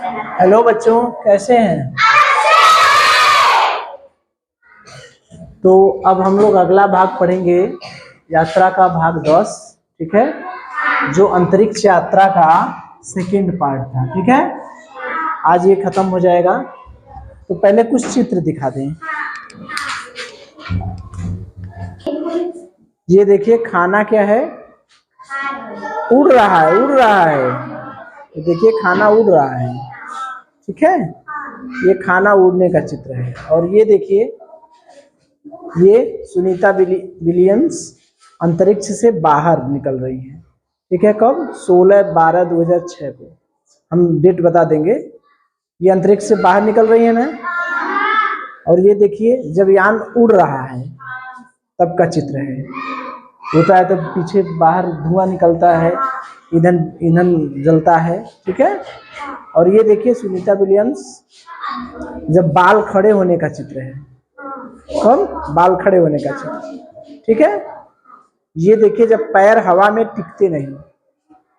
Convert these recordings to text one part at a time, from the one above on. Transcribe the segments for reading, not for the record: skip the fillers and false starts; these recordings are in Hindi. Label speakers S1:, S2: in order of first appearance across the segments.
S1: हेलो बच्चों, कैसे हैं? तो अब हम लोग अगला भाग पढ़ेंगे, यात्रा का भाग 10। ठीक है, जो अंतरिक्ष यात्रा का सेकंड पार्ट था। ठीक है, आज ये खत्म हो जाएगा। तो पहले कुछ चित्र दिखा दें। ये देखिए, खाना क्या है? उड़ रहा है, उड़ रहा है। ये देखिए, खाना उड़ रहा है। ठीक है, ये खाना उड़ने का चित्र है। और ये देखिए, ये सुनीता विलियम्स अंतरिक्ष से बाहर निकल रही है। ठीक है, कब? 16/12/2006 को। हम डेट बता देंगे। ये अंतरिक्ष से बाहर निकल रही है ना। और ये देखिए, जब यान उड़ रहा है तब का चित्र है। होता है तो पीछे बाहर धुआं निकलता है, ईंधन ईंधन जलता है। ठीक है, और ये देखिए सुनीता विलियम्स जब बाल खड़े होने का चित्र है। कब? बाल खड़े होने का चित्र। ठीक है, ये देखिए, जब पैर हवा में टिकते नहीं।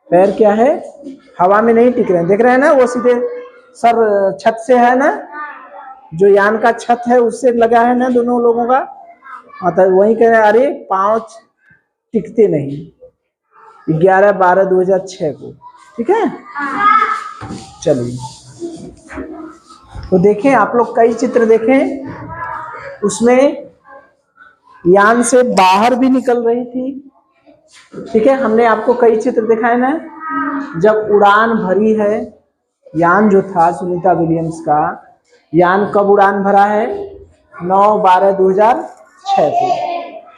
S1: पैर क्या है? हवा में नहीं टिक रहे हैं। देख रहे हैं ना, वो सीधे सर छत से है ना, जो यान का छत है उससे लगा है ना दोनों लोगों का। मतलब वही कह रहे हैं, अरे पांव टिकते नहीं। 11/12/2006 को। ठीक है, चलिए तो देखें, आप लोग कई चित्र देखें, उसमें यान से बाहर भी निकल रही थी। ठीक है, हमने आपको कई चित्र दिखाए ना। जब उड़ान भरी है, यान जो था सुनीता विलियम्स का, यान कब उड़ान भरा है? 9/12/2006 को।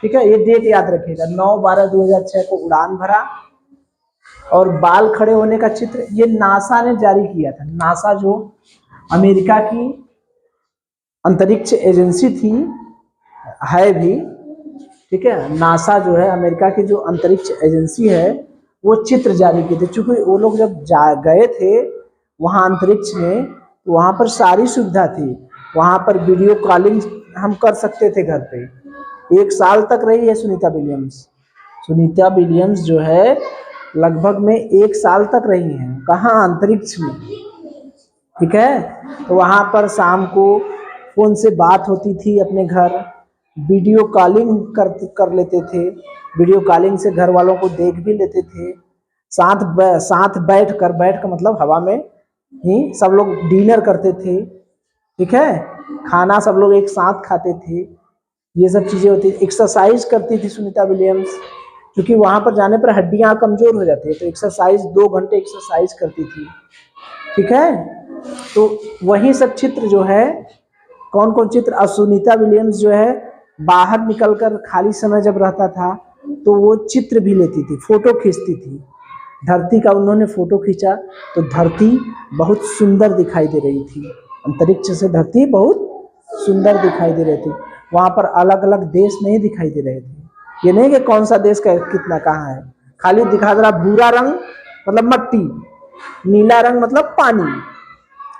S1: ठीक है, ये डेट याद रखिएगा, 9/12/2006 को उड़ान भरा। और बाल खड़े होने का चित्र ये नासा ने जारी किया था। नासा जो अमेरिका की अंतरिक्ष एजेंसी थी, है भी। ठीक है, नासा जो है अमेरिका की जो अंतरिक्ष एजेंसी है, वो चित्र जारी किए थे। चूंकि वो लोग जब गए थे वहाँ अंतरिक्ष में, तो वहाँ पर सारी सुविधा थी। वहाँ पर वीडियो कॉलिंग हम कर सकते थे घर पे। 1 साल तक रही है सुनीता विलियम्स। सुनीता विलियम्स जो है लगभग में 1 साल तक रही हैं। कहाँ? अंतरिक्ष में। ठीक है, तो वहाँ पर शाम को फोन से बात होती थी अपने घर, वीडियो कॉलिंग कर लेते थे। वीडियो कॉलिंग से घर वालों को देख भी लेते थे। साथ बैठ कर मतलब हवा में ही सब लोग डिनर करते थे। ठीक है, खाना सब लोग एक साथ खाते थे। ये सब चीज़ें होती। एक्सरसाइज करती थी सुनीता विलियम्स, क्योंकि वहाँ पर जाने पर हड्डियाँ कमज़ोर हो जाती है, तो एक्सरसाइज 2 घंटे एक्सरसाइज करती थी। ठीक है, तो वही सब चित्र जो है, कौन कौन चित्र? सुनीता विलियम्स जो है बाहर निकलकर खाली समय जब रहता था तो वो चित्र भी लेती थी, फोटो खींचती थी। धरती का उन्होंने फोटो खींचा तो धरती बहुत सुंदर दिखाई दे रही थी। अंतरिक्ष से धरती बहुत सुंदर दिखाई दे रही थी। वहाँ पर अलग अलग देश नहीं दिखाई दे रहे थे। ये नहीं कि कौन सा देश का कितना कहाँ है, खाली दिखा दे रहा। भूरा रंग मतलब मट्टी, नीला रंग मतलब पानी,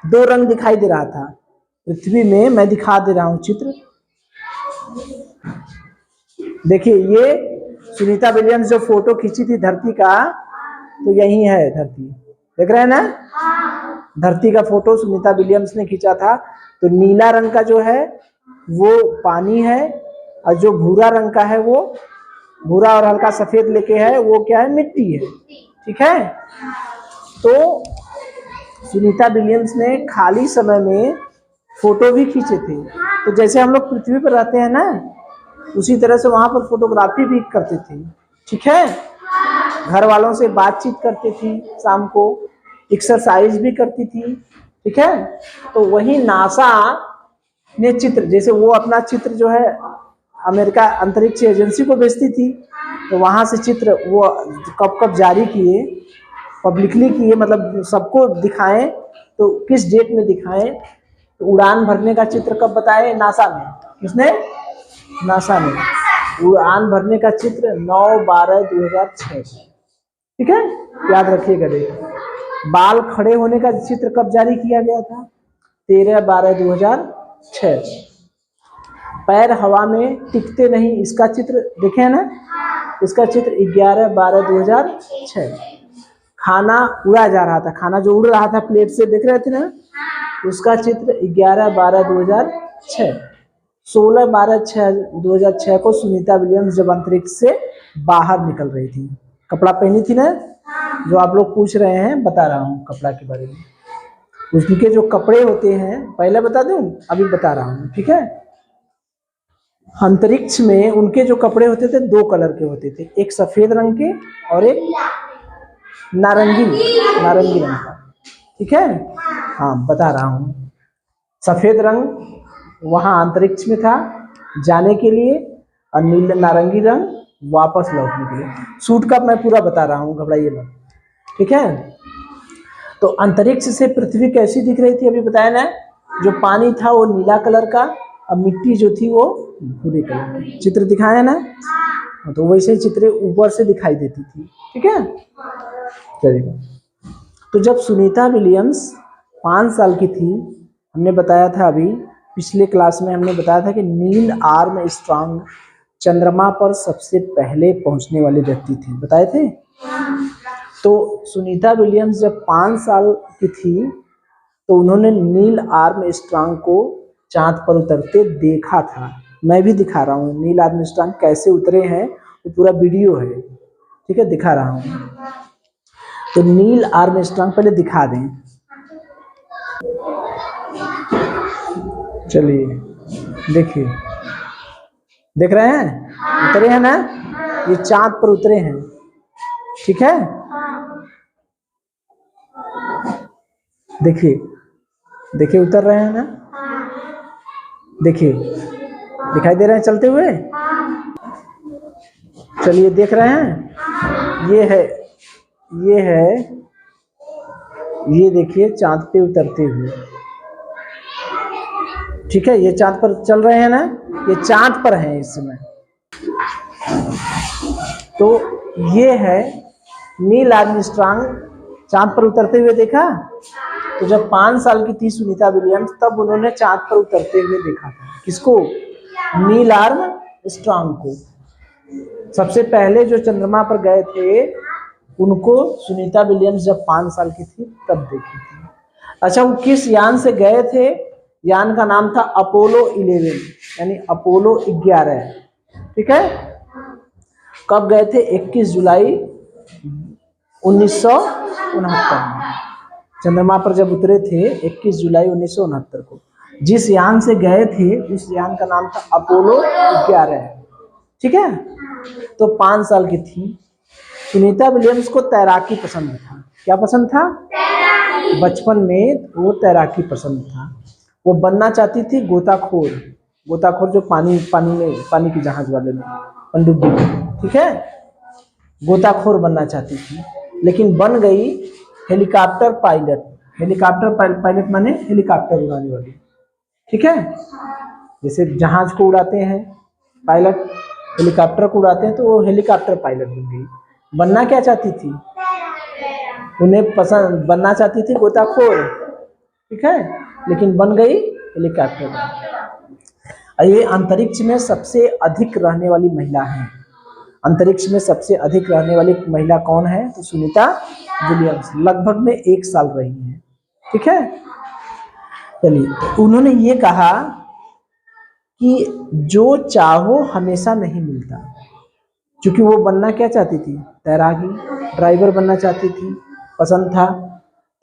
S1: 2 रंग दिखाई दे रहा था पृथ्वी में। मैं दिखा दे रहा हूँ चित्र। देखिए, ये सुनीता विलियम्स जो फोटो खींची थी धरती का, तो यही है धरती। देख रहे हैं ना, धरती का फोटो सुनीता विलियम्स ने खींचा था। तो नीला रंग का जो है वो पानी है, और जो भूरा रंग का है, वो भूरा और हल्का सफेद लेके है, वो क्या है? मिट्टी है। ठीक है, तो सुनीता विलियम्स ने खाली समय में फोटो भी खींचे थे। तो जैसे हम लोग पृथ्वी पर रहते हैं ना, उसी तरह से वहां पर फोटोग्राफी भी करते थे। ठीक है, घर वालों से बातचीत करती थी, शाम को एक्सरसाइज भी करती थी। ठीक है, तो वही नासा ने चित्र, जैसे वो अपना चित्र जो है अमेरिका अंतरिक्ष एजेंसी को भेजती थी, तो वहां से चित्र वो कब कब जारी किए, पब्लिकली किए, मतलब सबको दिखाएं। तो किस डेट में दिखाएं? तो उड़ान भरने का चित्र कब बताए? नासा ने। किसने? नासा ने। उड़ान भरने का चित्र 9/12/2006। ठीक है, याद रखिएगा डेट। बाल खड़े होने का चित्र कब जारी किया गया था? 13/12/2006। पैर हवा में टिकते नहीं, इसका चित्र देखे ना, इसका चित्र 11/12/2006। खाना उड़ा जा रहा था, खाना जो उड़ रहा था प्लेट से, देख रहे थे ना, उसका चित्र 11/12/2006, 16/12/2006 को सुनीता विलियम्स जब अंतरिक्ष से बाहर निकल रही थी, कपड़ा पहनी थी ना, जो आप लोग पूछ रहे हैं, बता रहा हूँ कपड़ा के बारे में। उनके जो कपड़े होते हैं, पहले बता दूं, अभी बता रहा हूँ, ठीक है। अंतरिक्ष में उनके जो कपड़े होते थे 2 कलर के होते थे, एक सफेद रंग के और एक नारंगी रंग का, ठीक है। हाँ, बता रहा हूँ। सफेद रंग वहां अंतरिक्ष में था जाने के लिए, और नीला नारंगी रंग वापस लौटने के लिए। सूट का मैं पूरा बता रहा हूँ, घबराइए मत, ठीक है। तो अंतरिक्ष से पृथ्वी कैसी दिख रही थी, अभी बताया ना, जो पानी था वो नीला कलर का, और मिट्टी जो थी वो भूरे कलर की। चित्र दिखाया ना, तो वैसे ही चित्र ऊपर से दिखाई देती थी, ठीक है। चलिए, तो जब सुनीता विलियम्स 5 साल की थी, हमने बताया था अभी पिछले क्लास में, हमने बताया था कि नील आर्मस्ट्रांग चंद्रमा पर सबसे पहले पहुंचने वाले व्यक्ति थे, बताए थे। तो सुनीता विलियम्स जब 5 साल की थी, तो उन्होंने नील आर्मस्ट्रांग को चांद पर उतरते देखा था। मैं भी दिखा रहा हूँ नील आर्मस्ट्रांग कैसे उतरे हैं, वो पूरा वीडियो है, ठीक है, दिखा रहा हूँ। तो नील आर्मस्ट्रांग पहले दिखा दें, चलिए देखिए, देख रहे हैं, उतरे हैं ना, ये चांद पर उतरे हैं, ठीक है। देखिए देखिए, उतर रहे हैं ना, देखिए दिखाई दे रहे हैं चलते हुए। चलिए, देख रहे हैं, ये देखिए चांद पे उतरते हुए, ठीक है। ये चांद पर चल रहे हैं ना, ये चांद पर हैं इस समय। तो ये है नील आर्मस्ट्रांग चांद पर उतरते हुए देखा। तो जब 5 साल की थी सुनीता विलियम्स, तब उन्होंने चांद पर उतरते हुए देखा था। किसको? नील आर्मस्ट्रांग को। सबसे पहले जो चंद्रमा पर गए थे, उनको सुनीता विलियम्स जब 5 साल की थी तब देखी थी। अच्छा, वो किस यान से गए थे? यान का नाम था अपोलो 11, यानी अपोलो 11, ठीक है। कब गए थे? 21 जुलाई 1969 में चंद्रमा पर जब उतरे थे, 21 जुलाई 1969 को। जिस यान से गए थे उस यान का नाम था अपोलो 11, ठीक है। तो 5 साल की थी। सुनीता विलियम्स को तैराकी पसंद था। क्या पसंद था? बचपन में वो तैराकी पसंद था। वो बनना चाहती थी गोताखोर, गोताखोर जो पानी की जहाज वाले में, पनडुब्बी, ठीक है, गोताखोर बनना चाहती थी, लेकिन बन गई हेलीकॉप्टर पायलट। हेलीकॉप्टर पायलट माने हेलीकॉप्टर उड़ाने वाली, ठीक है। जैसे जहाज को उड़ाते हैं पायलट, हेलीकॉप्टर को उड़ाते हैं, तो वो हेलीकॉप्टर पायलट बन गई। बनना क्या चाहती थी? उन्हें पसंद बनना चाहती थी गोताखोर, ठीक है, लेकिन बन गई हेलीकॉप्टर। ये अंतरिक्ष में सबसे अधिक रहने वाली महिला है। अंतरिक्ष में सबसे अधिक रहने वाली महिला कौन है? तो सुनीता विलियम्स लगभग में 1 साल रही है, ठीक है। चलिए, उन्होंने ये कहा कि जो चाहो हमेशा नहीं मिलता, क्योंकि वो बनना क्या चाहती थी? तैराकी, ड्राइवर बनना चाहती थी, पसंद था,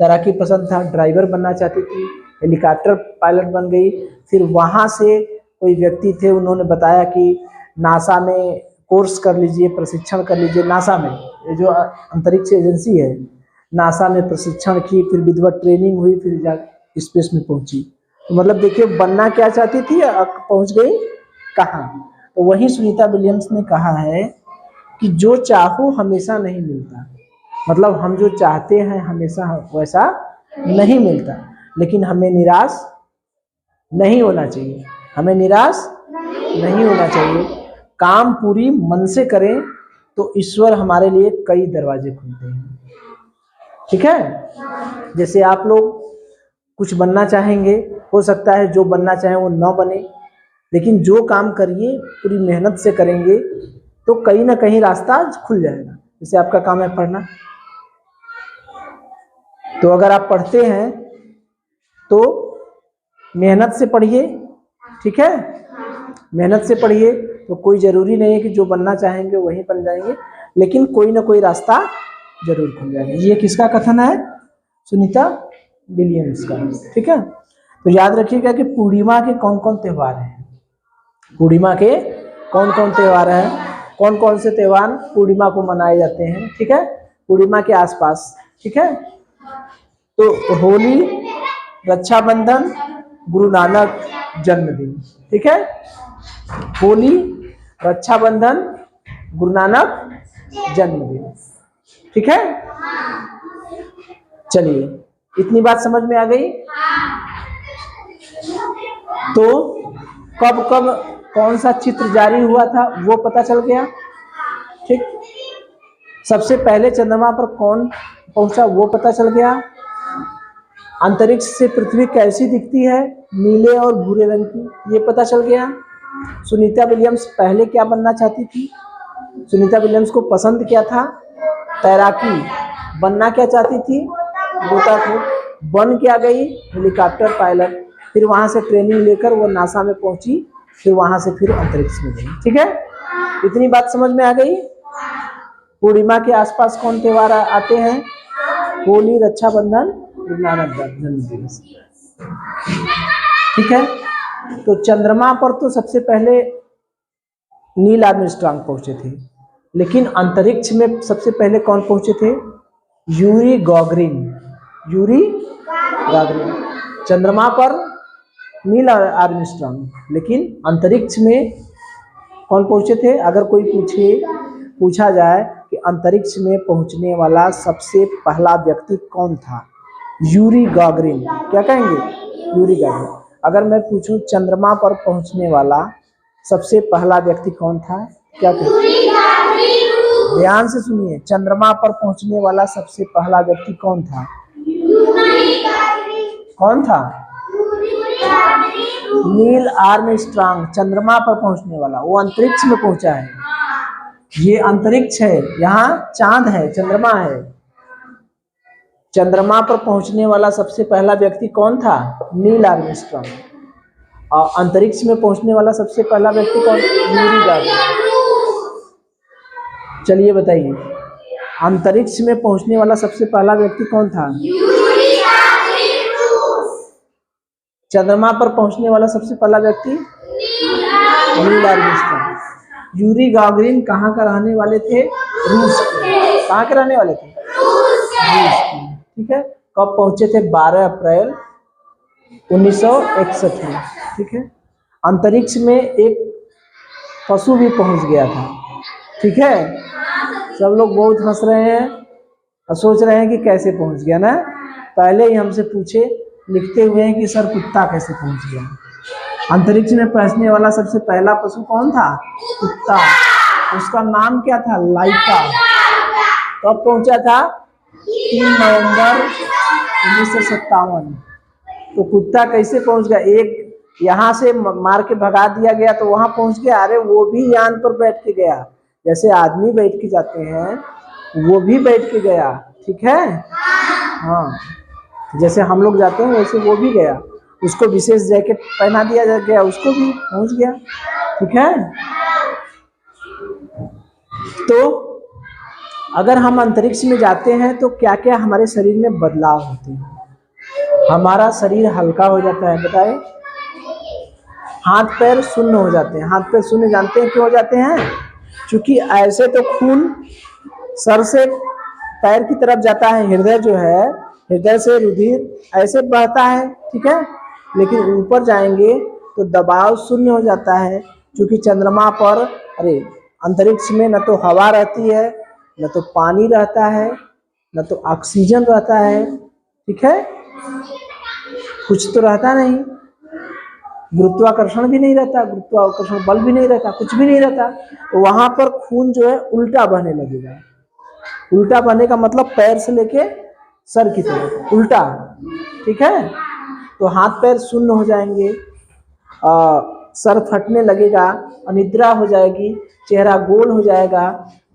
S1: तैराकी पसंद था, ड्राइवर बनना चाहती थी, हेलीकॉप्टर पायलट बन गई। फिर वहाँ से कोई व्यक्ति थे, उन्होंने बताया कि नासा में कोर्स कर लीजिए, प्रशिक्षण कर लीजिए। नासा में, ये जो अंतरिक्ष एजेंसी है, नासा में प्रशिक्षण की, फिर विधिवत ट्रेनिंग हुई, फिर जा स्पेस में पहुंची। तो मतलब देखिए, बनना क्या चाहती थी, पहुंच गई कहाँ। तो वही सुनीता विलियम्स ने कहा है कि जो चाहो हमेशा नहीं मिलता, मतलब हम जो चाहते हैं हमेशा वैसा नहीं मिलता, लेकिन हमें निराश नहीं होना चाहिए, हमें निराश नहीं होना चाहिए। काम पूरी मन से करें तो ईश्वर हमारे लिए कई दरवाजे खुलते हैं, ठीक है। जैसे आप लोग कुछ बनना चाहेंगे, हो सकता है जो बनना चाहें वो न बने, लेकिन जो काम करिए पूरी मेहनत से करेंगे तो कहीं ना कहीं रास्ता खुल जाएगा। जैसे आपका काम है पढ़ना, तो अगर आप पढ़ते हैं तो मेहनत से पढ़िए, ठीक है, मेहनत से पढ़िए। तो कोई ज़रूरी नहीं है कि जो बनना चाहेंगे वहीं बन जाएंगे, लेकिन कोई ना कोई रास्ता जरूर खुल जाएगा। ये किसका कथन है? सुनीता विलियम्स का, ठीक है। तो याद रखिएगा कि पूर्णिमा के कौन कौन त्यौहार हैं, पूर्णिमा के कौन कौन त्यौहार हैं, कौन कौन से त्यौहार पूर्णिमा को मनाए जाते हैं, ठीक है, पूर्णिमा के आसपास, ठीक है। तो होली, रक्षाबंधन, गुरु नानक जन्मदिन, ठीक है, होली, रक्षाबंधन, गुरु नानक जन्मदिन, ठीक है। चलिए, इतनी बात समझ में आ गई। तो कब कब कौन सा चित्र जारी हुआ था वो पता चल गया, ठीक। सबसे पहले चंद्रमा पर कौन पहुंचा वो पता चल गया। अंतरिक्ष से पृथ्वी कैसी दिखती है, नीले और भूरे रंग की, ये पता चल गया। सुनीता विलियम्स पहले क्या बनना चाहती थी, सुनीता विलियम्स को पसंद क्या था, तैराकी, बनना क्या चाहती थी, गोताखोर, बन क्या गई, हेलीकॉप्टर पायलट। फिर वहां से ट्रेनिंग लेकर वो नासा में पहुंची, फिर वहां से फिर अंतरिक्ष में गई, ठीक है। इतनी बात समझ में आ गई। पूर्णिमा के आसपास कौन त्यौहार आते हैं, होली, रक्षाबंधन, गुरु नानक जन्मदिन, ठीक है। तो चंद्रमा पर तो सबसे पहले नील आर्मस्ट्रांग पहुंचे थे, लेकिन अंतरिक्ष में सबसे पहले कौन पहुंचे थे, यूरी गॉगरिन, यूरी गॉगरिन। चंद्रमा पर नील आर्मस्ट्रांग, लेकिन अंतरिक्ष में कौन पहुंचे थे। अगर कोई पूछा जाए कि अंतरिक्ष में पहुंचने वाला सबसे पहला व्यक्ति कौन था, यूरी गॉगरिन, क्या कहेंगे, यूरी गॉगरिन। अगर मैं पूछूं चंद्रमा पर पहुंचने वाला सबसे पहला व्यक्ति कौन था, क्या कहेंगे, ध्यान से सुनिए, चंद्रमा पर पहुंचने वाला सबसे पहला व्यक्ति कौन था, कौन था, नील आर्मस्ट्रांग। चंद्रमा पर पहुंचने वाला, वो अंतरिक्ष में पहुंचा है, ये अंतरिक्ष है, यहाँ चांद है, चंद्रमा है। चंद्रमा पर पहुंचने वाला सबसे पहला व्यक्ति कौन था, नील आर्मस्ट्रांग। और अंतरिक्ष में पहुंचने वाला सबसे पहला व्यक्ति कौन, यूरी गॉगरिन। चलिए बताइए, अंतरिक्ष में पहुंचने वाला सबसे पहला व्यक्ति कौन था, चंद्रमा पर पहुंचने वाला सबसे पहला व्यक्ति नील आर्मस्ट्रांग। यूरी गॉगरिन कहाँ का रहने वाले थे, रूस के। कहाँ के रहने वाले थे, रूस के, ठीक है। कब पहुंचे थे, 12 अप्रैल 1961 में, ठीक है। अंतरिक्ष में एक पशु भी पहुंच गया था, ठीक है। सब लोग बहुत हंस रहे हैं और सोच रहे हैं कि कैसे पहुंच गया ना, पहले ही हमसे पूछे, लिखते हुए हैं कि सर कुत्ता कैसे पहुंच गया। अंतरिक्ष में पहुंचने वाला सबसे पहला पशु कौन था, कुत्ता, उसका नाम क्या था, लाइका। कब पहुंचा था, 3 नवंबर 1957। तो कुत्ता कैसे पहुंच गया, एक यहाँ से मार के भगा दिया गया तो वहां पहुंच गया, अरे वो भी यान पर बैठ के गया, जैसे आदमी बैठ के जाते हैं वो भी बैठ के गया, ठीक है, हाँ, जैसे हम लोग जाते हैं वैसे वो भी गया, उसको विशेष जैकेट पहना दिया गया, उसको भी पहुंच गया, ठीक है। तो अगर हम अंतरिक्ष में जाते हैं तो क्या क्या हमारे शरीर में बदलाव होते हैं, हमारा शरीर हल्का हो जाता है, बताए, हाथ पैर शून्य हो जाते हैं। हाथ पैर शून्य जानते हैं क्यों हो जाते हैं, क्योंकि ऐसे तो खून सर से पैर की तरफ जाता है, हृदय जो है, हृदय से रुधिर ऐसे बहता है, ठीक है, लेकिन ऊपर जाएंगे तो दबाव शून्य हो जाता है, क्योंकि चंद्रमा पर, अरे अंतरिक्ष में न तो हवा रहती है, न तो पानी रहता है, न तो ऑक्सीजन रहता है, ठीक है, कुछ तो रहता नहीं, गुरुत्वाकर्षण भी नहीं रहता, गुरुत्वाकर्षण बल भी नहीं रहता, कुछ भी नहीं रहता। तो वहां पर खून जो है उल्टा बहने लगेगा। उल्टा बहने का मतलब पैर से लेके सर की तरफ उल्टा, ठीक है। तो हाथ पैर शून्य हो जाएंगे, सर फटने लगेगा, अनिद्रा हो जाएगी, चेहरा गोल हो जाएगा,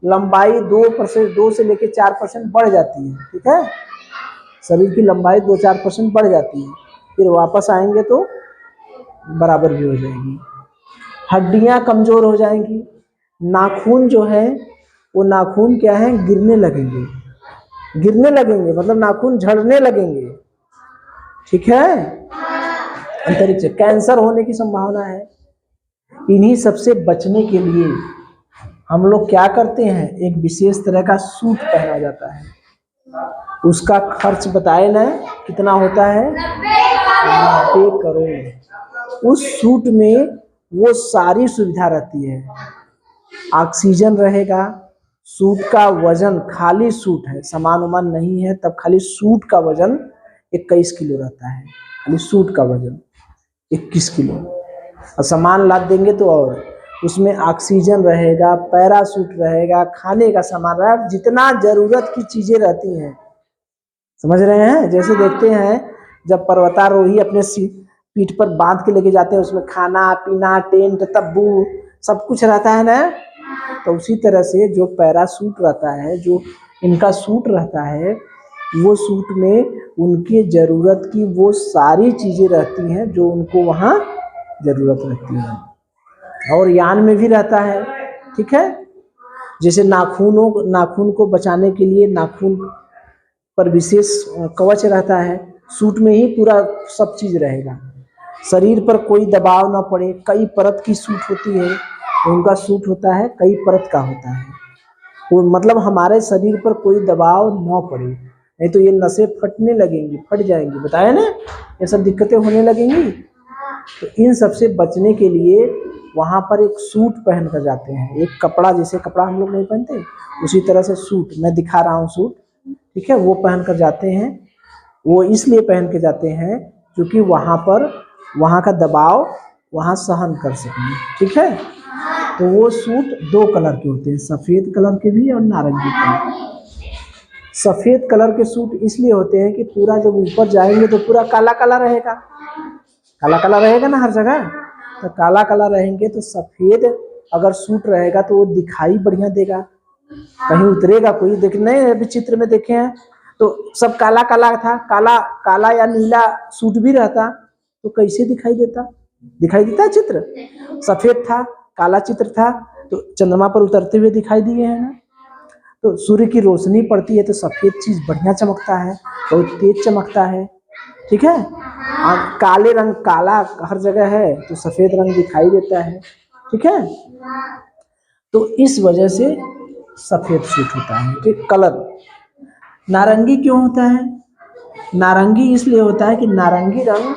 S1: लंबाई 2% 2 से लेके 4% बढ़ जाती है, ठीक है। शरीर की लंबाई 2-4% बढ़ जाती है, फिर वापस आएंगे तो बराबर भी हो जाएगी। हड्डियां कमजोर हो जाएंगी। नाखून जो है वो नाखून क्या है, गिरने लगेंगे, गिरने लगेंगे मतलब नाखून झड़ने लगेंगे, ठीक है। अंतरिक्ष कैंसर होने की संभावना है। इन्हीं सबसे बचने के लिए हम लोग क्या करते हैं, एक विशेष तरह का सूट पहना जाता है। उसका खर्च बताए ना कितना होता है, 90 करोड़। उस सूट में वो सारी सुविधा रहती है, ऑक्सीजन रहेगा, सूट का वजन, खाली सूट है, सामान उमान नहीं है, तब खाली सूट का वजन 21 किलो रहता है, खाली सूट का वजन 21 किलो। और सामान लाद देंगे तो और उसमें ऑक्सीजन रहेगा, पैरासूट रहेगा, खाने का सामान रहेगा, जितना जरूरत की चीजें रहती हैं, समझ रहे हैं। जैसे देखते हैं जब पर्वतारोही अपने पीठ पर बांध के लेके जाते हैं, उसमें खाना पीना, टेंट, तब्बू सब कुछ रहता है ना। तो उसी तरह से जो पैरासूट रहता है, जो इनका सूट रहता है, वो सूट में उनकी जरूरत की वो सारी चीजें रहती हैं जो उनको वहाँ जरूरत रहती है। और यान में भी रहता है, ठीक है। जैसे नाखून को बचाने के लिए नाखून पर विशेष कवच रहता है, सूट में ही पूरा सब चीज रहेगा, शरीर पर कोई दबाव ना पड़े। कई परत की सूट होती है, उनका सूट होता है कई परत का होता है, वो मतलब हमारे शरीर पर कोई दबाव ना पड़े, नहीं तो ये नसें फटने लगेंगी, फट जाएंगी, बताया ना, ये सब दिक्कतें होने लगेंगी। तो इन सब से बचने के लिए वहाँ पर एक सूट पहन कर जाते हैं, एक कपड़ा, जैसे कपड़ा हम लोग नहीं पहनते उसी तरह से सूट, मैं दिखा रहा हूँ सूट, ठीक है, वो पहन कर जाते हैं। वो इसलिए पहन के जाते हैं क्योंकि वहाँ पर वहाँ का दबाव वहाँ सहन कर सकें, ठीक है। तो वो सूट 2 कलर के होते हैं, सफ़ेद कलर के भी और नारंगी कलर। सफ़ेद कलर के सूट इसलिए होते हैं कि पूरा जब ऊपर जाएंगे तो पूरा काला काला रहेगा, काला काला रहेगा ना हर जगह, तो काला काला रहेंगे तो सफ़ेद अगर सूट रहेगा तो वो दिखाई बढ़िया देगा, कहीं उतरेगा कोई, देख नहीं अभी चित्र में देखे हैं तो सब काला काला था, काला काला या नीला सूट भी रहता तो कैसे दिखाई देता, दिखाई देता है चित्र, सफ़ेद था, काला चित्र था, तो चंद्रमा पर उतरते हुए दिखाई दिए हैं ना। तो सूर्य की रोशनी पड़ती है तो सफ़ेद चीज़ बढ़िया चमकता है, बहुत तेज चमकता है, ठीक है। और काले रंग, काला हर जगह है तो सफ़ेद रंग दिखाई देता है, ठीक है। तो इस वजह से सफ़ेद सूट होता है, ठीक। कलर नारंगी क्यों होता है, नारंगी इसलिए होता है कि नारंगी रंग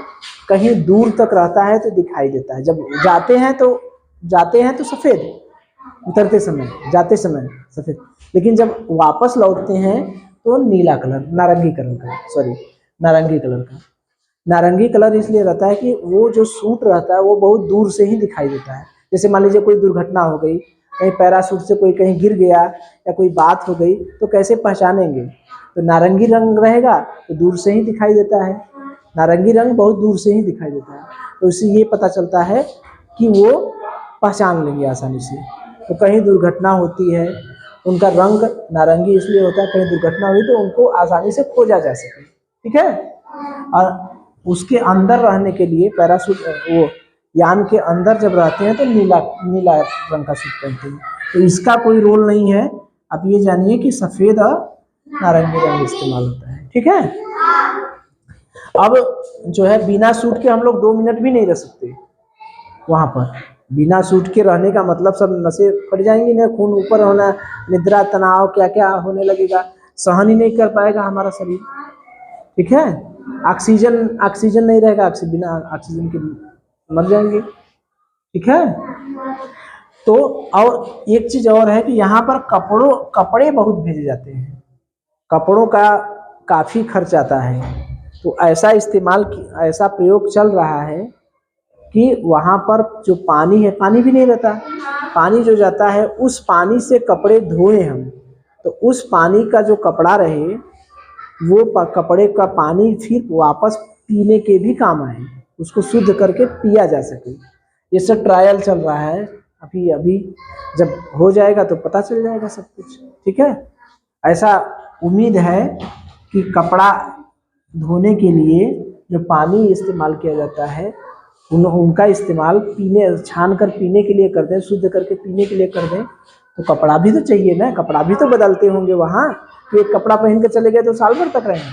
S1: कहीं दूर तक रहता है तो दिखाई देता है, जब जाते हैं तो सफ़ेद, उतरते समय, जाते समय सफ़ेद, लेकिन जब वापस लौटते हैं तो नीला कलर, नारंगी कलर का, सॉरी नारंगी कलर का। नारंगी कलर इसलिए रहता है कि वो जो सूट रहता है वो बहुत दूर से ही दिखाई देता है। जैसे मान लीजिए कोई दुर्घटना हो गई, कहीं पैराशूट से कोई कहीं गिर गया या कोई बात हो गई तो कैसे पहचानेंगे, तो नारंगी रंग रहेगा तो दूर से ही दिखाई देता है, नारंगी रंग बहुत दूर से ही दिखाई देता है, तो इससे ये पता चलता है कि वो पहचान लेंगे आसानी से। तो कहीं दुर्घटना होती है, उनका रंग नारंगी इसलिए होता है, कहीं दुर्घटना हुई तो उनको आसानी से खोजा जा सके, ठीक है। और उसके अंदर रहने के लिए पैराशूट, वो यान के अंदर जब रहते हैं तो नीला रंग का सूट पहनते हैं, तो इसका कोई रोल नहीं है। आप ये जानिए कि सफ़ेद और नारंगी रंग इस्तेमाल होता है, ठीक है। अब जो है बिना सूट के हम लोग 2 मिनट भी नहीं रह सकते वहाँ पर, बिना सूट के रहने का मतलब सब नसें फट जाएंगी ना, खून ऊपर होना, निद्रा, तनाव, क्या क्या होने लगेगा, सहन ही नहीं कर पाएगा हमारा शरीर, ठीक है। ऑक्सीजन नहीं रहेगा, बिना ऑक्सीजन के मर जाएंगे, ठीक है। तो और एक चीज और है कि यहाँ पर कपड़े बहुत भेजे जाते हैं, कपड़ों का काफ़ी खर्च आता है, तो ऐसा प्रयोग चल रहा है कि वहाँ पर जो पानी है, पानी भी नहीं रहता, पानी जो जाता है उस पानी से कपड़े धोए हम, तो उस पानी का जो कपड़ा रहे वो कपड़े का पानी फिर वापस पीने के भी काम आए, उसको शुद्ध करके पिया जा सके। ये सब ट्रायल चल रहा है, अभी जब हो जाएगा तो पता चल जाएगा सब कुछ, ठीक है। ऐसा उम्मीद है कि कपड़ा धोने के लिए जो पानी इस्तेमाल किया जाता है उनका इस्तेमाल पीने, छान कर पीने के लिए कर दें, शुद्ध करके पीने के लिए कर दें, तो कपड़ा भी तो चाहिए ना, कपड़ा भी तो बदलते होंगे वहाँ, कि एक कपड़ा पहन के चले गए तो साल भर तक रहेंगे,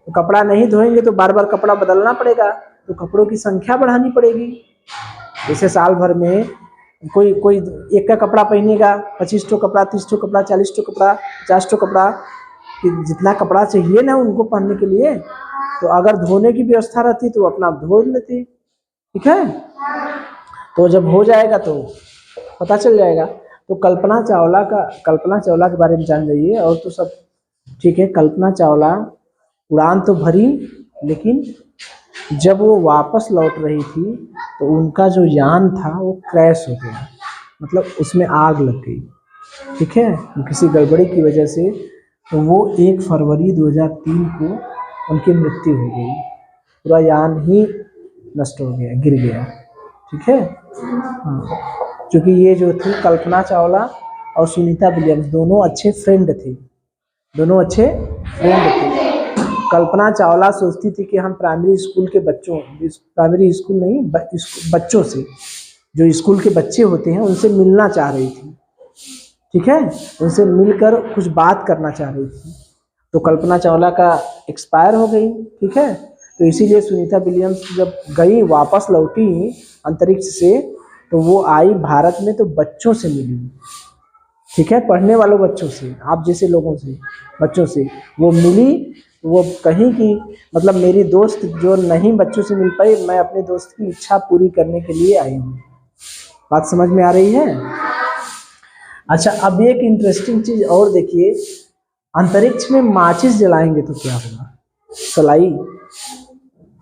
S1: तो कपड़ा नहीं धोएंगे तो बार बार कपड़ा बदलना पड़ेगा, तो कपड़ों की संख्या बढ़ानी पड़ेगी। जैसे साल भर में कोई कोई एक का कपड़ा पहनेगा, 25 ठो कपड़ा, 30 ठो कपड़ा, 40 ठो कपड़ा, 50 ठो कपड़ा, जितना कपड़ा चाहिए ना उनको पहनने के लिए, तो अगर धोने की व्यवस्था रहती तो अपना धो लेते। ठीक है, तो जब हो जाएगा तो पता चल जाएगा। तो कल्पना चावला के बारे में जान जाइए, और तो सब ठीक है। कल्पना चावला उड़ान तो भरी, लेकिन जब वो वापस लौट रही थी तो उनका जो यान था वो क्रैश हो गया, मतलब उसमें आग लग गई। ठीक है, किसी गड़बड़ी की वजह से, तो वो 1 फरवरी 2003 को उनकी मृत्यु हो गई, पूरा यान ही नष्ट हो गया, गिर गया। ठीक है, हाँ, क्योंकि ये जो थी कल्पना चावला और सुनीता विलियम्स दोनों अच्छे फ्रेंड थे, दोनों अच्छे फ्रेंड थे। कल्पना चावला सोचती थी कि हम प्राइमरी स्कूल के बच्चों, प्राइमरी स्कूल नहीं, बच्चों से, जो स्कूल के बच्चे होते हैं उनसे मिलना चाह रही थी। ठीक है, उनसे मिलकर कुछ बात करना चाह रही थी, तो कल्पना चावला का एक्सपायर हो गई। ठीक है, तो इसीलिए सुनीता विलियम्स जब गई, वापस लौटी अंतरिक्ष से, तो वो आई भारत में तो बच्चों से मिली। ठीक है, पढ़ने वालों बच्चों से, आप जैसे लोगों से, बच्चों से वो मिली। वो कहीं की, मतलब मेरी दोस्त जो नहीं बच्चों से मिल पाई, मैं अपने दोस्त की इच्छा पूरी करने के लिए आई हूँ। बात समझ में आ रही है? अच्छा, अब एक इंटरेस्टिंग चीज और देखिए, अंतरिक्ष में माचिस जलाएंगे तो क्या होगा?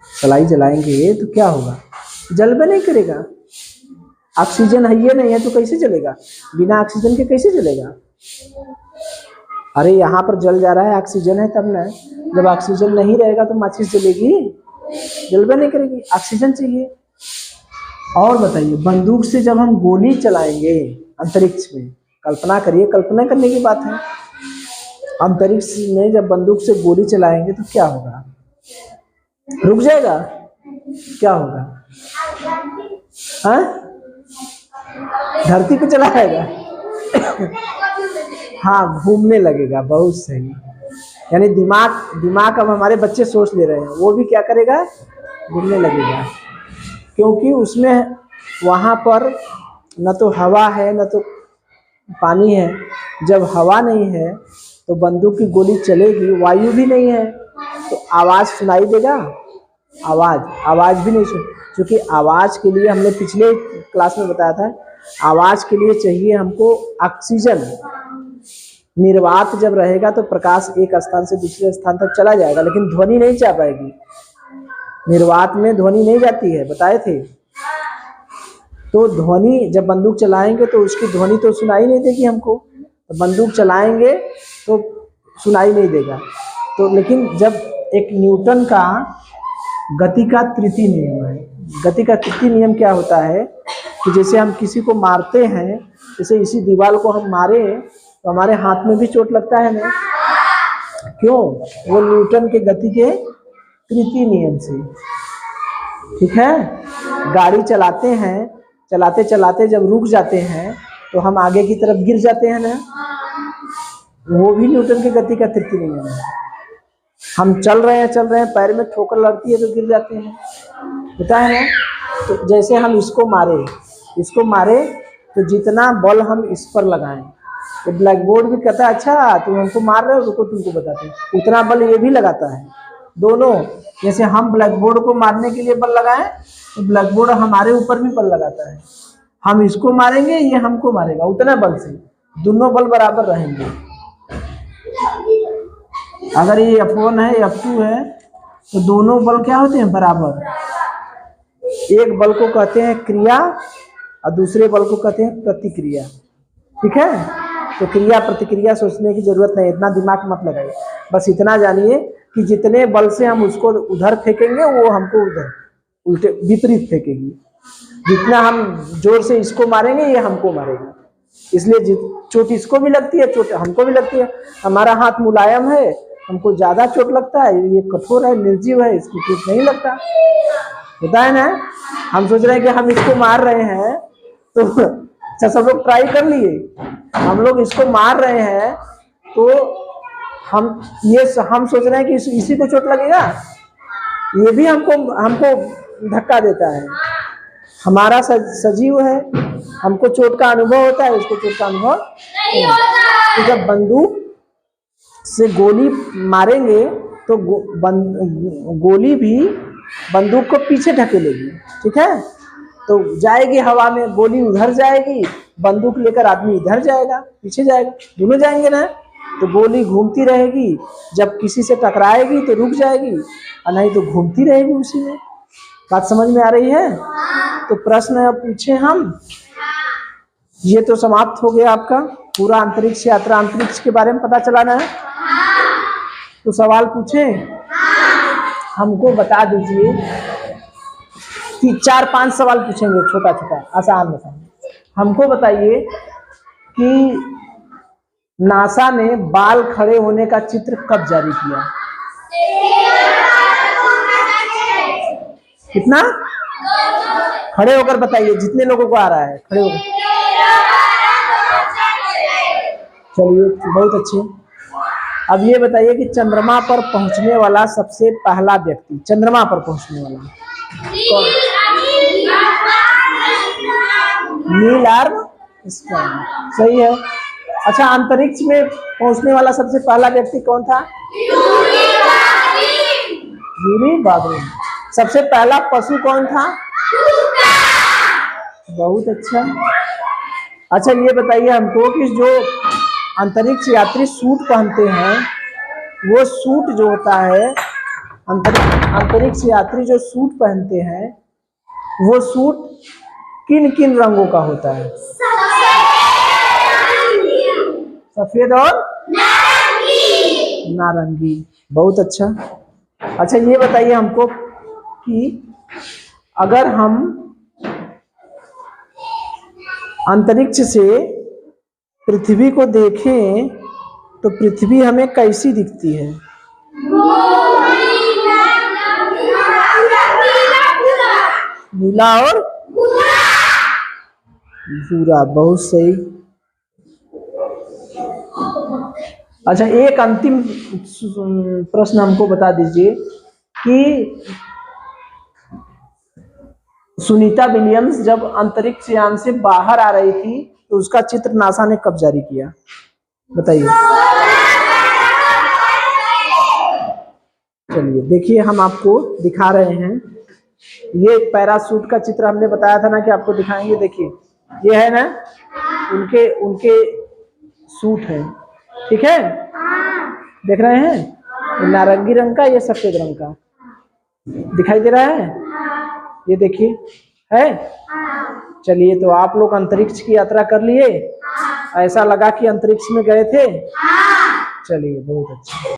S1: सलाई जलाएंगे तो क्या होगा? जलबे नहीं करेगा। ऑक्सीजन है ये नहीं है तो कैसे जलेगा? बिना ऑक्सीजन के कैसे जलेगा? अरे यहाँ पर जल जा रहा है, ऑक्सीजन है तब ना। जब ऑक्सीजन नहीं रहेगा तो माचिस जलेगी? जलबे नहीं करेगी, ऑक्सीजन चाहिए। और बताइए, बंदूक से जब हम गोली चलाएंगे अंतरिक्ष में, कल्पना करिए, कल्पना करने की बात है, अंतरिक्ष में जब बंदूक से गोली चलाएंगे तो क्या होगा? रुक जाएगा? क्या होगा? हाँ, धरती पे चलाएगा? हाँ, घूमने लगेगा। बहुत सही, यानी दिमाग अब हमारे बच्चे सोच ले रहे हैं, वो भी क्या करेगा? घूमने लगेगा, क्योंकि उसमें वहाँ पर न तो हवा है न तो पानी है। जब हवा नहीं है तो बंदूक की गोली चलेगी, वायु भी नहीं है तो आवाज़ सुनाई देगा? आवाज़ भी नहीं सुन, क्योंकि आवाज़ के लिए हमने पिछले क्लास में बताया था, आवाज़ के लिए चाहिए हमको ऑक्सीजन। निर्वात जब रहेगा तो प्रकाश एक स्थान से दूसरे स्थान तक चला जाएगा, लेकिन ध्वनि नहीं जा पाएगी। निर्वात में ध्वनि नहीं जाती है, बताए थे। तो ध्वनि, जब बंदूक चलाएंगे तो उसकी ध्वनि तो सुनाई नहीं देगी हमको, तो बंदूक चलाएंगे तो सुनाई नहीं देगा। तो लेकिन जब एक न्यूटन का गति का तृतीय नियम है, गति का तृतीय नियम क्या होता है कि जैसे हम किसी को मारते हैं, जैसे इसी दीवार को हम मारे तो हमारे हाथ में भी चोट लगता है ना, क्यों? वो न्यूटन के गति के तृतीय नियम से। ठीक है, गाड़ी चलाते हैं, चलाते चलाते जब रुक जाते हैं तो हम आगे की तरफ गिर जाते हैं ना, वो भी न्यूटन की गति का तृतीय नियम है। हम चल रहे हैं, पैर में ठोकर लगती है तो गिर जाते हैं, पता है ना। तो जैसे हम इसको मारे तो जितना बल हम इस पर लगाएं, तो ब्लैक बोर्ड भी कहता है अच्छा तुम हमको मार रहे हो, रुको तुमको बताते हैं, उतना बल ये भी लगाता है। दोनों, जैसे हम ब्लैक बोर्ड को मारने के लिए बल लगाएं तो ब्लैक बोर्ड हमारे ऊपर भी बल लगाता है। हम इसको मारेंगे, ये हमको मारेगा, उतना बल से दोनों बल बराबर रहेंगे। अगर ये F1 है, F2 है, तो दोनों बल क्या होते हैं? बराबर। एक बल को कहते हैं क्रिया और दूसरे बल को कहते हैं प्रतिक्रिया। ठीक है, तो क्रिया प्रतिक्रिया सोचने की जरूरत नहीं, इतना दिमाग मत लगाइए, बस इतना जानिए कि जितने बल से हम उसको उधर फेंकेंगे वो हमको उधर उल्टे विपरीत फेंकेगी। जितना हम जोर से इसको मारेंगे ये हमको मारेगा, इसलिए चोट इसको भी लगती है, चोट हमको भी लगती है। हमारा हाथ मुलायम है हमको ज्यादा चोट लगता है, ये कठोर है, निर्जीव है, इसको चोट नहीं लगता, होता है ना। हम सोच रहे हैं कि हम इसको मार रहे हैं, तो अच्छा सब लोग ट्राई कर लिए, हम लोग इसको मार रहे हैं तो हम सोच रहे हैं कि इसी को चोट लगेगा, ये भी हमको धक्का देता है। हमारा सजीव है, हमको चोट का अनुभव होता है, उसको चोट का अनुभव नहीं होता। तो जब बंदूक से गोली मारेंगे तो गोली भी बंदूक को पीछे ढकेलेगी, ठीक है। तो जाएगी हवा में, गोली उधर जाएगी, बंदूक लेकर आदमी इधर जाएगा, पीछे जाएगा, दोनों जाएंगे ना। तो गोली घूमती रहेगी, जब किसी से टकराएगी तो रुक जाएगी और नहीं तो घूमती रहेगी उसी में। बात समझ में आ रही है? तो प्रश्न अब पूछे हम, ये तो समाप्त हो गया आपका पूरा अंतरिक्ष यात्रा, अंतरिक्ष के बारे में पता चला ना। तो सवाल पूछे, हमको बता दीजिए, 4-5 सवाल पूछेंगे, छोटा छोटा आसान आसान। हमको बताइए कि नासा ने बाल खड़े होने का चित्र कब जारी किया? कितना? खड़े होकर बताइए, जितने लोगों को आ रहा है खड़े होकर। चलिए बहुत अच्छे। अब ये बताइए कि चंद्रमा पर पहुंचने वाला सबसे पहला व्यक्ति, चंद्रमा पर पहुंचने वाला कौन? नील आर्मस्ट्रांग, सही है। अच्छा, अंतरिक्ष में पहुंचने वाला सबसे पहला व्यक्ति कौन था? Yuri Gagarin. सबसे पहला पशु कौन था? बहुत अच्छा। अच्छा ये बताइए हमको कि जो अंतरिक्ष यात्री सूट पहनते हैं, वो सूट जो होता है, अंतरिक्ष यात्री जो सूट पहनते हैं, वो सूट किन किन रंगों का होता है? सफेद और नारंगी। बहुत अच्छा। अच्छा ये बताइए हमको कि अगर हम अंतरिक्ष से पृथ्वी को देखें तो पृथ्वी हमें कैसी दिखती है? नीला और भूरा। बहुत सही। अच्छा एक अंतिम प्रश्न हमको बता दीजिए कि सुनीता विलियम्स जब अंतरिक्ष यान से बाहर आ रही थी तो उसका चित्र नासा ने कब जारी किया? बताइए। चलिए देखिए, हम आपको दिखा रहे हैं, ये पैराशूट का चित्र हमने बताया था ना कि आपको दिखाएंगे। देखिए ये है ना, उनके सूट है, ठीक है, देख रहे हैं, नारंगी रंग का, ये सफेद रंग का दिखाई दे रहा है, ये देखिए है। चलिए तो आप लोग अंतरिक्ष की यात्रा कर लिए, ऐसा लगा कि अंतरिक्ष में गए थे। चलिए बहुत अच्छा।